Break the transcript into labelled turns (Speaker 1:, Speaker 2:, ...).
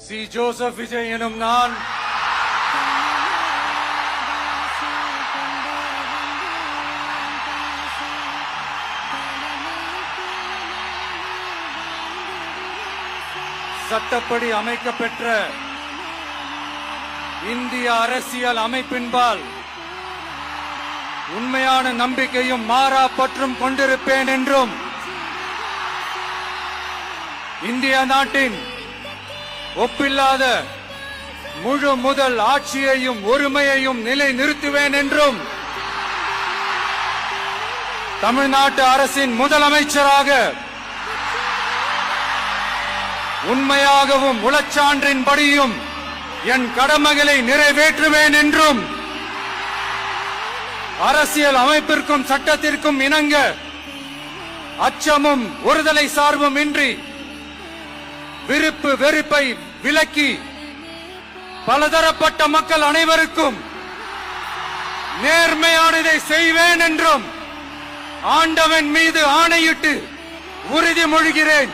Speaker 1: C Joseph Vijay எனும் நான் சட்டப்படி அமைக்கப்பெற்ற இந்திய அரசியல் அமைப்பின்பால் உண்மையான நம்பிக்கையும் மாறா பற்றும் கொண்டிருப்பேன் என்றும் இந்திய நாட்டின் ஒப்பில்லாத முழு முதல் ஆட்சியையும் ஒருமையையும் நிலை நிறுத்துவேன் என்றும் தமிழ்நாட்டு அரசின் முதலமைச்சராக உண்மையாகவும் உளச்சான்றின்படியும் என் கடமைகளை நிறைவேற்றுவேன் என்றும் அரசியல் அமைப்பிற்கும் சட்டத்திற்கும் இணங்க அச்சமும் ஒருதலை சார்பும் இன்றி விருப்பு வெறுப்பை விலக்கி பலதரப்பட்ட மக்கள் அனைவருக்கும் நேர்மையானதை செய்வேன் என்றும் ஆண்டவன் மீது ஆணையிட்டு உறுதிமொழிகிறேன்.